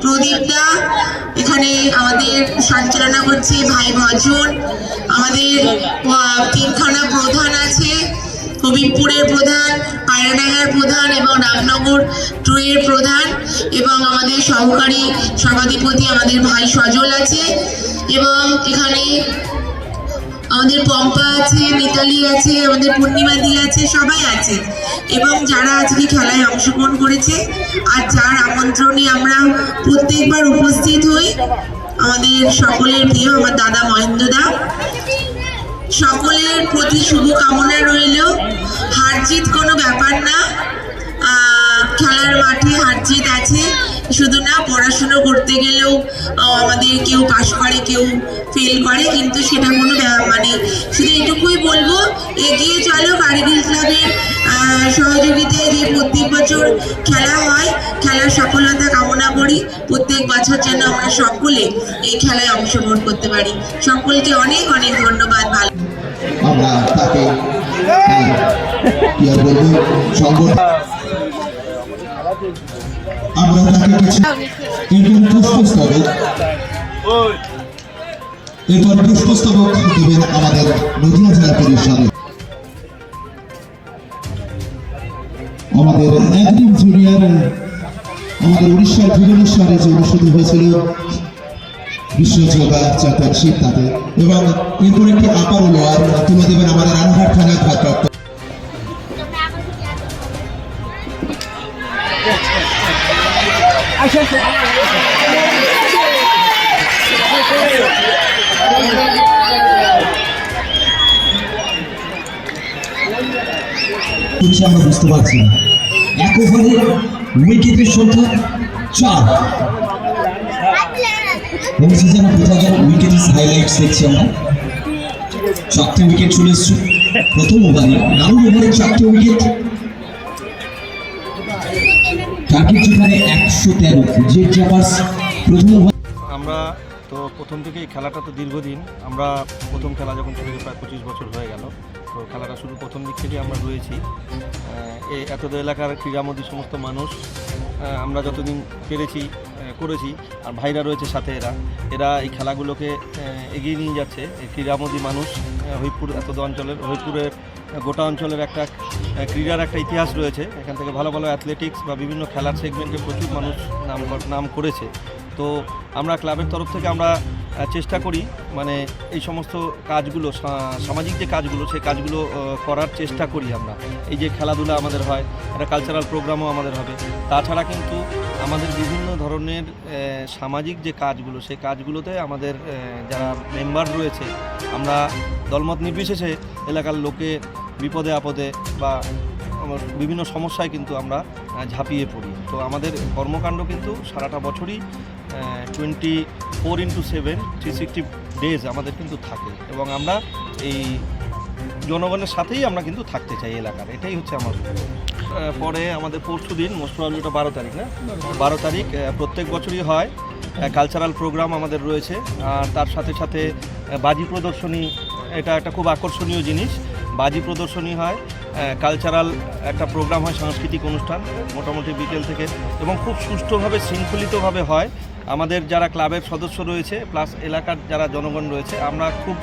প্রদীপ দা, এখানে আমাদের সঞ্চালনা করছে ভাই ভজন, আমাদের তিনখানা প্রধান আছে, হবিবপুরের প্রধান, পায়রাডাঙ্গার প্রধান এবং রামনগর 2 এর প্রধান, এবং আমাদের সহকারী সভাধিপতি আমাদের ভাই সজল আছে, এবং এখানে আমাদের পম্পা আছে, মিতালি আছে, আমাদের পূর্ণিমাদি আছে, সবাই আছে। এবং যারা আজকে খেলায় অংশগ্রহণ করেছে আর যার আমন্ত্রণে আমরা প্রত্যেকবার উপস্থিত হই, আমাদের সকলের প্রিয় আমার দাদা মহেন্দ্রদা, সকলের প্রতি শুভকামনা রইল। হার জিত কোনো ব্যাপার না, খেলার মাঠে হার জিত আছে, শুধু না পড়াশুনো করতে গেলেও আমাদের কেউ পাশ করে কেউ ফেল করে, কিন্তু সেটা কোনো মানে শুধু এটুকুই বলবো, এগিয়ে চলো। কারিগরি ক্লাবের সহযোগিতায় যে প্রত্যেক বছর খেলা হয়, খেলার সফলতা কামনা করি। প্রত্যেক বছর যেন আমরা সকলে এই খেলায় অংশগ্রহণ করতে পারি। সকলকে অনেক অনেক ধন্যবাদ। ভালো আমরা তাকে আমরা তাকে কিছু এরপর পুষ্পস্তবক দেবেন আমাদের নদিয়া জেলা পরিষদে। আমাদের একদিন জুনিয়র আমাদের উড়িষ্যার ভুবনেশ্বরে যে অনুষ্ঠিত হয়েছিল বিশ্ব যোগা চ্যাম্পিয়নশিপ তাতে, এবং এরপর একটি আপার লোয়ার তুলে দেবেন আমাদের রানাঘাট থানার ভারপ্রাপ্ত। আমরা বুঝতে পারছি না, এক ওভারে উইকেটের সংখ্যা 4। যেন কোথাও যেন উইকেটের হাইলাইটস দেখছি আমরা। 4টে উইকেট চলে এসছে প্রথম ওভারে, রাউন্ড ওভারে 4টে উইকেট, টার্গেট যেখানে 113। জেট জাপার্স প্রথম ওভার। আমরা তো প্রথম থেকেই খেলাটা তো দীর্ঘদিন, আমরা প্রথম খেলা যখন শুরু প্রায় 25 বছর হয়ে গেল, তো খেলাটা শুরু প্রথম দিক থেকেই আমরা রয়েছি। এই এতদ এলাকার ক্রীড়ামোদী সমস্ত মানুষ আমরা যতদিন পেরেছি করেছি, আর ভাইরা রয়েছে সাথে, এরা এই খেলাগুলোকে এগিয়ে নিয়ে যাচ্ছে। এই ক্রীড়ামোদী মানুষ হবিবপুর এতদ অঞ্চলের, হবিবপুরের গোটা অঞ্চলের একটা ক্রীড়ার একটা ইতিহাস রয়েছে। এখান থেকে ভালো ভালো অ্যাথলেটিক্স বা বিভিন্ন খেলার সেগমেন্টে প্রচুর মানুষ নাম করেছে। তো আমরা ক্লাবের তরফ থেকে আমরা চেষ্টা করি মানে এই সমস্ত কাজগুলো, সামাজিক যে কাজগুলো, সেই কাজগুলো করার চেষ্টা করি আমরা। এই যে খেলাধুলা আমাদের হয়, একটা কালচারাল প্রোগ্রামও আমাদের হবে। তাছাড়া কিন্তু আমাদের বিভিন্ন ধরনের সামাজিক যে কাজগুলো, সেই কাজগুলোতে আমাদের যারা মেম্বার রয়েছে, আমরা দলমত নির্বিশেষে এলাকার লোকে বিপদে আপদে বা বিভিন্ন সমস্যায় কিন্তু আমরা ঝাঁপিয়ে পড়ি। তো আমাদের কর্মকাণ্ড কিন্তু সারাটা বছরই 24/7 360 ডেজ আমাদের কিন্তু থাকে, এবং আমরা এই জনগণের সাথেই আমরা কিন্তু থাকতে চাই এলাকার, এটাই হচ্ছে আমার। পরে আমাদের পরশু দিন, মোস্ট প্রবাবলি ওটা 12 তারিখ না, 12 তারিখ প্রত্যেক বছরই হয় কালচারাল প্রোগ্রাম আমাদের রয়েছে। আর তার সাথে সাথে বাজি প্রদর্শনী, এটা একটা খুব আকর্ষণীয় জিনিস। বাজি প্রদর্শনী হয়, কালচারাল একটা প্রোগ্রাম হয়, সাংস্কৃতিক অনুষ্ঠান মোটামুটি বিকেল থেকে, এবং খুব সুষ্ঠুভাবে শৃঙ্খলিতভাবে হয়। আমাদের যারা ক্লাবের সদস্য রয়েছে প্লাস এলাকার যারা জনগণ রয়েছে, আমরা খুব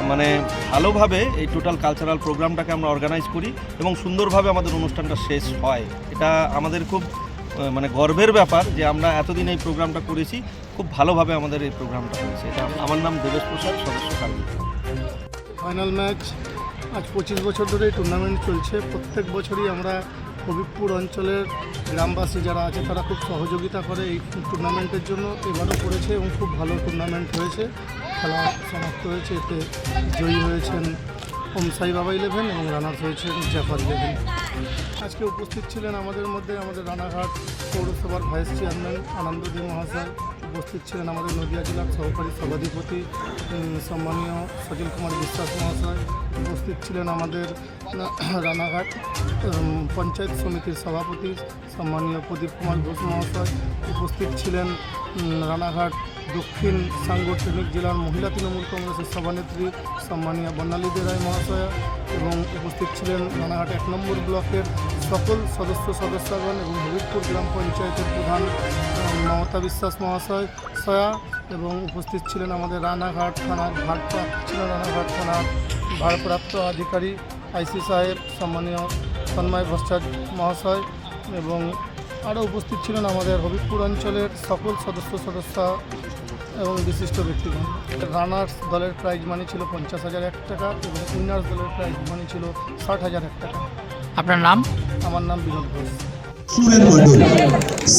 মানে ভালোভাবে এই টোটাল কালচারাল প্রোগ্রামটাকে আমরা অর্গানাইজ করি এবং সুন্দরভাবে আমাদের অনুষ্ঠানটা শেষ হয়। এটা আমাদের খুব মানে গর্বের ব্যাপার যে আমরা এতদিন এই প্রোগ্রামটা করেছি, খুব ভালোভাবে আমাদের এই প্রোগ্রামটা হয়েছে। এটা আমার নাম দেবেশ প্রসাদ, সদস্য কার্মিক। ফাইনাল ম্যাচ আজ 25 বছর ধরে এই টুর্নামেন্ট চলছে। প্রত্যেক বছরই আমরা হবিবপুর অঞ্চলের গ্রামবাসী যারা আছে তারা খুব সহযোগিতা করে এই টুর্নামেন্টের জন্য। এবারও করেছে এবং খুব ভালো টুর্নামেন্ট হয়েছে, খেলা সমাপ্ত হয়েছে। এতে জয়ী হয়েছেন ওম সাই বাবা 11 এবং রানার্স হয়েছেন জাফর 11। আজকে উপস্থিত ছিলেন আমাদের মধ্যে আমাদের রানাঘাট পৌরসভার ভাইস চেয়ারম্যান আনন্দদী মহাশয়, উপস্থিত ছিলেন আমাদের নদিয়া জেলার সহকারী সভাধিপতি সম্মানীয় সজল কুমার বিশ্বাস মহাশয়, উপস্থিত ছিলেন আমাদের রানাঘাট পঞ্চায়েত সমিতির সভাপতি সম্মানীয় প্রদীপ কুমার ঘোষ মহাশয়, উপস্থিত ছিলেন রানাঘাট দক্ষিণ সাংগঠনিক জেলার মহিলা তৃণমূল কংগ্রেসের সভানেত্রী সম্মানীয় বর্ণালী দে রায় মহাশয়া এবং উপস্থিত ছিলেন রানাঘাট 1 নম্বর ব্লকের সকল সদস্যগণ এবং হবিবপুর গ্রাম পঞ্চায়েতের প্রধান মমতা বিশ্বাস মহাশয়া এবং উপস্থিত ছিলেন আমাদের রানাঘাট থানার ভারপ্রাপ্ত আধিকারিক আইসি সাহেব সম্মানীয় তন্ময় ভট্টাচার্য মহাশয় এবং আরও উপস্থিত ছিলেন আমাদের হবিবপুর অঞ্চলের সকল সদস্য এবং বিশিষ্ট ব্যক্তিগণ। রানার্স দলের প্রাইজ মানি ছিল 50,001 টাকা এবং উইনার্স দলের প্রাইজ মানি ছিল 60,001 টাকা। আপনার নাম? আমার নাম Binod Ghosh. Suren Mondal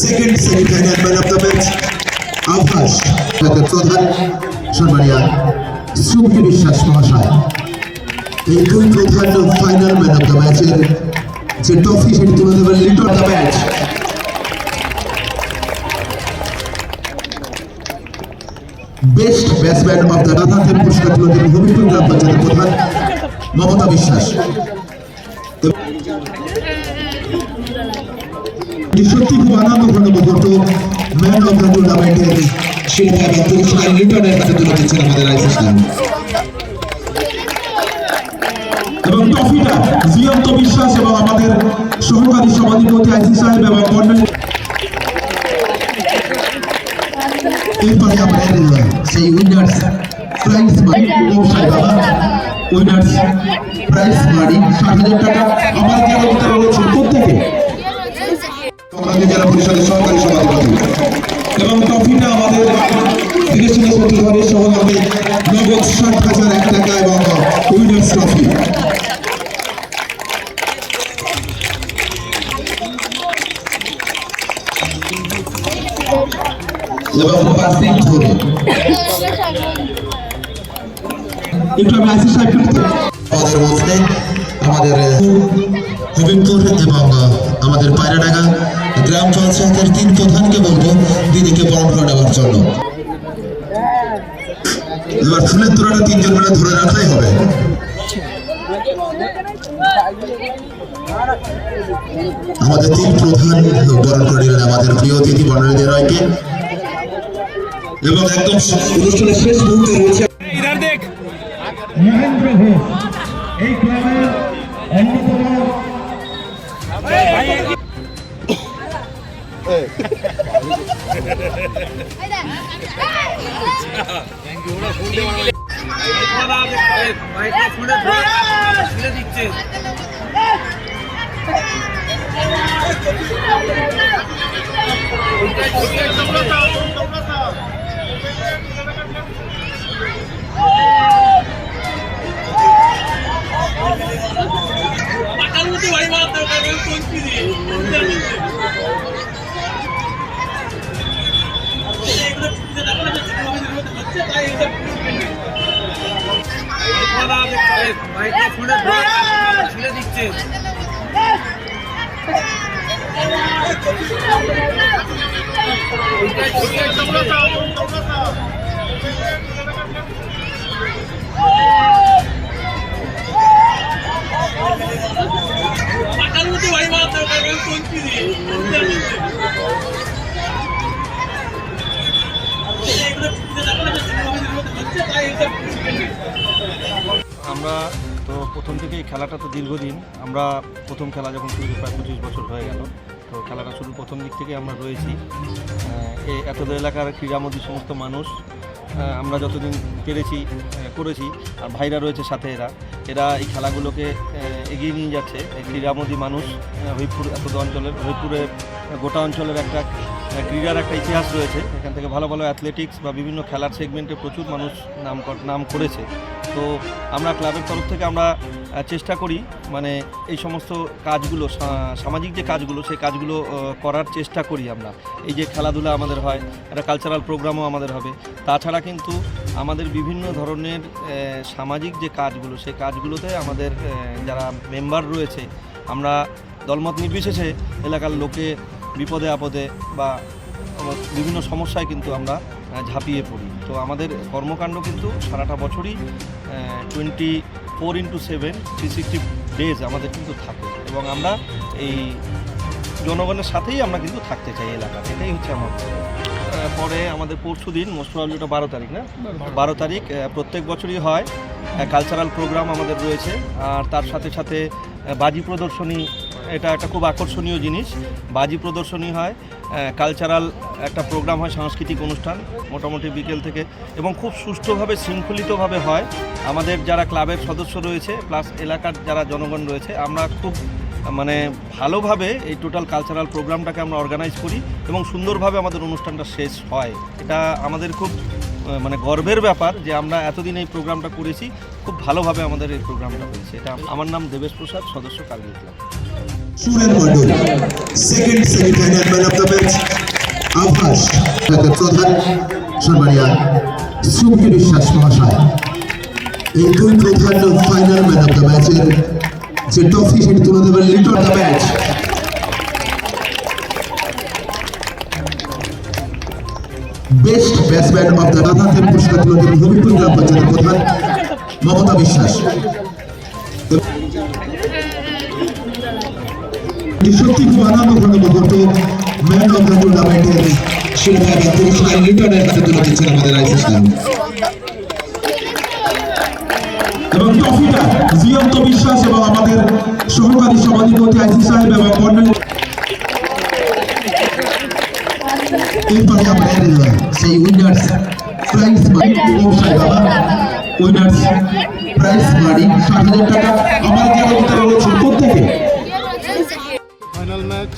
second semifinal man of the match Abhas Pradhan সম্মানীয় সুমতি বিশ্বাস মহাশয়। এই দুই প্রধান ফাইনাল ম্যান অফ দ্য ম্যাচের যে ট্রফি সেটি তুলে দেবেন lead of the match. Best batsman of the রাধাতে পুরস্কার তুলে দেবেন হবিবপুর গ্রাম পঞ্চায়েতের প্রধান মমতা বিশ্বাস। সত্যি খুব আনন্দঘন মুহূর্ত। ম্যান অফ দ্য টুর্নামেন্টের শিরোপা এবং পুরস্কার লিটনের হাতে তুলে দিচ্ছেন আমাদের আইসি সাহেব এবং ট্রফিটা জিয়ন্ত বিশ্বাস এবং আমাদের সহকারী সভাধিপতি আইসি সাহেব এবং বর্ণালী। এরপরে আমাদের সেই winners prize money winners prize money 60,000 টাকা আমার যারা উত্তর রয়েছে প্রত্যেকে জেলা পরিষদের সহকারী সভাধিপতি এবং ট্রফিটা আমাদের দীনেশচন্দ্র প্রতিভারের সহযোগে নগদ 60,001 টাকা এবং উইনার্স ট্রফি এবং পাসিং ধরে একটু আমি আইসি সাহেব আমাদের মধ্যে আমাদের হবিবপুর এবং আমাদের পায়রাডাঙ্গা গ্রাম পঞ্চায়েতের 3 প্রধানকে বলবো দিদিকে বরণ করে নেওয়ার জন্য। এবার ফুলের তোড়াটা 3 জন মিলে ধরে রাখাই হবে। আমাদের 3 প্রধান বরণ করে নিলেন আমাদের প্রিয় অতিথি বর্ণালী দে রায়কে এবং একদম অনুষ্ঠানের শেষ মুহূর্তে রয়েছে মহেন্দ্র ঘোষ এই ক্লাবের অন্যতম আমরা তো প্রথম থেকেই খেলাটা তো দীর্ঘদিন, আমরা প্রথম খেলা যখন শুরু প্রায় 25 বছর হয়ে গেল। তো খেলাটা শুরু প্রথম দিক থেকে আমরা রয়েছি। এই এতদ এলাকার ক্রীড়ামোদী সমস্ত মানুষ আমরা যতদিন পেরেছি করেছি, আর ভাইরা রয়েছে সাথে, এরা এই খেলাগুলোকে এগিয়ে নিয়ে যাচ্ছে। এই ক্রীড়ামোদী মানুষ হবিবপুর এতদ অঞ্চলের, হবিবপুরের গোটা অঞ্চলের একটা ক্রীড়ার একটা ইতিহাস রয়েছে। এখান থেকে ভালো ভালো অ্যাথলেটিক্স বা বিভিন্ন খেলার সেগমেন্টে প্রচুর মানুষ নাম করেছে। তো আমরা ক্লাবের তরফ থেকে আমরা চেষ্টা করি মানে এই সমস্ত কাজগুলো, সামাজিক যে কাজগুলো, সেই কাজগুলো করার চেষ্টা করি আমরা। এই যে খেলাধুলা আমাদের হয়, একটা কালচারাল প্রোগ্রামও আমাদের হবে। তাছাড়া কিন্তু আমাদের বিভিন্ন ধরনের সামাজিক যে কাজগুলো, সেই কাজগুলোতে আমাদের যারা মেম্বার রয়েছে, আমরা দলমত নির্বিশেষে এলাকার লোকে বিপদে আপদে বা বিভিন্ন সমস্যায় কিন্তু আমরা ঝাঁপিয়ে পড়ি। তো আমাদের কর্মকাণ্ড কিন্তু সারাটা বছরই 24/7 360 ডেজ আমাদের কিন্তু থাকে এবং আমরা এই জনগণের সাথেই আমরা কিন্তু থাকতে চাই এলাকাতে। এটাই হচ্ছে আমার তারপরে আমাদের পরশু দিন মোস্ট প্রবাবলি ওটা 12 তারিখ না, 12 তারিখ প্রত্যেক বছরই হয় কালচারাল প্রোগ্রাম আমাদের রয়েছে। আর তার সাথে সাথে বাজি প্রদর্শনী, এটা একটা খুব আকর্ষণীয় জিনিস। বাজি প্রদর্শনী হয়, কালচারাল একটা প্রোগ্রাম হয়, সাংস্কৃতিক অনুষ্ঠান মোটামুটি বিকেল থেকে, এবং খুব সুষ্ঠুভাবে শৃঙ্খলিতভাবে হয়। আমাদের যারা ক্লাবের সদস্য রয়েছে প্লাস এলাকার যারা জনগণ রয়েছে, আমরা খুব মানে ভালোভাবে এই টোটাল কালচারাল প্রোগ্রামটাকে আমরা অর্গানাইজ করি এবং সুন্দরভাবে আমাদের অনুষ্ঠানটা শেষ হয়। এটা আমাদের খুব মানে গর্বের ব্যাপার যে আমরা এতদিন এই প্রোগ্রামটা করেছি, খুব ভালোভাবে আমাদের এই প্রোগ্রামটা হয়েছে। এটা আমার নাম দেবেশ প্রসাদ, সদস্য Kargil club. Suren Mondal second semifinal man of the match. Abhas Pradhan সম্মানীয় সুমকি বিশ্বাস মহাশয়, এই দুই প্রধান ফাইনাল ম্যান অফ দ্য ম্যাচের যে ট্রফি সেটি তুলে দেবেন লিটন the match. Best batsman of the রাধাতে পুরস্কার তুলে দেবেন হবিপুর গ্রাম পঞ্চায়েতের প্রধান মমতা বিশ্বাস। সত্যি খুব আনন্দঘন মুহূর্ত, ম্যান অফ দ্য টুর্নামেন্টের শিরোপা এবং পুরস্কার লিটনের হাতে তুলে দিচ্ছেন আমাদের আইসি সাহেব, এবং ট্রফিটা জিয়ন্ত বিশ্বাস এবং আমাদের সহকারী সভাধিপতি আইসি সাহেব এবং মন্ডলী। এরপরে আমাদের সেই winners prize money winners prize money 60,000 টাকা আমাদের যারা বিতরণ হচ্ছে প্রত্যেকে। ফাইনাল ম্যাচ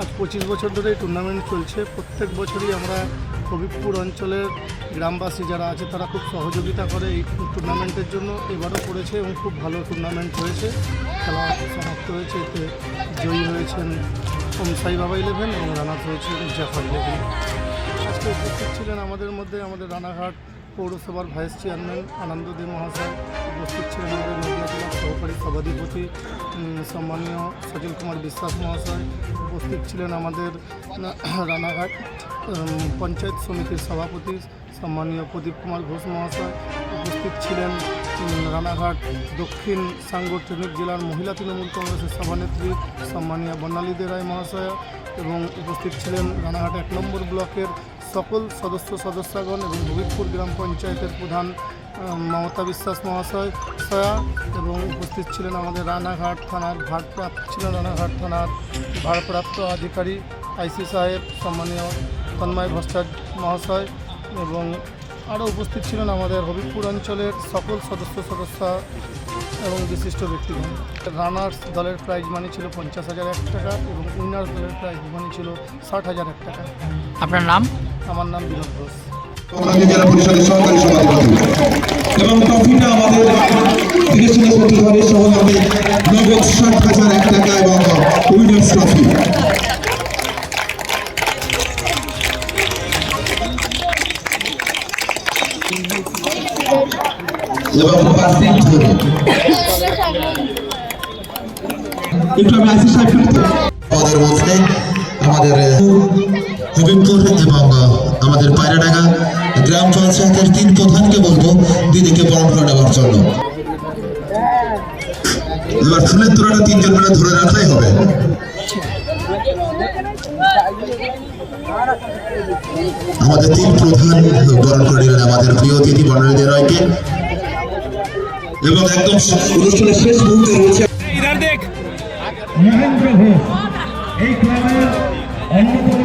আজ 25 বছর ধরে এই টুর্নামেন্ট চলছে। প্রত্যেক বছরই আমরা হবিবপুর অঞ্চলের গ্রামবাসী যারা আছে তারা খুব সহযোগিতা করে এই টুর্নামেন্টের জন্য। এবারও করেছে এবং খুব ভালো টুর্নামেন্ট হয়েছে, খেলা সমাপ্ত হয়েছে। এতে জয়ী হয়েছেন সাই বাবা 11 এবং রানার হয়েছে জাফর 11। আজকে উপস্থিত ছিলেন আমাদের মধ্যে আমাদের রানাঘাট পৌরসভার ভাইস চেয়ারম্যান আনন্দ দে মহাশয়, উপস্থিত ছিলেন আমাদের নদিয়া জেলার সহকারী সভাধিপতি সম্মানীয় সজল কুমার বিশ্বাস মহাশয়, উপস্থিত ছিলেন আমাদের রানাঘাট পঞ্চায়েত সমিতির সভাপতি সম্মানীয় প্রদীপ কুমার ঘোষ মহাশয়, উপস্থিত ছিলেন রানাঘাট দক্ষিণ সাংগঠনিক জেলার মহিলা তৃণমূল কংগ্রেসের সভানেত্রী সম্মানীয় বর্ণালী দে রায় মহাশয়, এবং উপস্থিত ছিলেন রানাঘাট 1 নম্বর ব্লকের সকল সদস্যগণ এবং হবিবপুর গ্রাম পঞ্চায়েতের প্রধান মমতা বিশ্বাস মহাশয় এবং উপস্থিত ছিলেন আমাদের রানাঘাট থানার ভারপ্রাপ্ত আধিকারিক আইসি সাহেব সম্মানীয় তন্ময় ভট্টাচার্য মহাশয়, এবং আরও উপস্থিত ছিলেন আমাদের হবিবপুর অঞ্চলের সকল সদস্যা এবং বিশিষ্ট ব্যক্তিগণ। রানার্স দলের প্রাইজ মানি ছিল 50,001 টাকা এবং উইনার্স দলের প্রাইজ মানি ছিল 60,001 টাকা। আপনার নাম? আমার নাম বিনোদ ঘোষ। জেলা পরিষদের সহকারী সভাপতি, এবং ট্রফিটা আমাদের দৃষ্টি প্রতিভারের সহযোগে নগদ 60,001 টাকা এবং উইনার্স ট্রফি। এবং 5 দিন ধরে একটু আমি আইসি সাহেব আমাদের মধ্যে আমাদের হবিবপুর এবং আমাদের পায়রাডাঙ্গা গ্রাম পঞ্চায়েতের 3 প্রধানকে বলবো দিদিকে বরণ করে নেওয়ার জন্য। এবার ফুলের তোড়াটা 3 জন মিলে ধরে রাখলেই হবে। আমাদের 3 প্রধান বরণ করে নিলেন আমাদের প্রিয় অতিথি বর্ণালী দে রায়কে, এবং একদম অনুষ্ঠানের শেষ মুহূর্তে রয়েছে মহেন্দ্র ঘোষ, এই ক্লাবের অন্যতম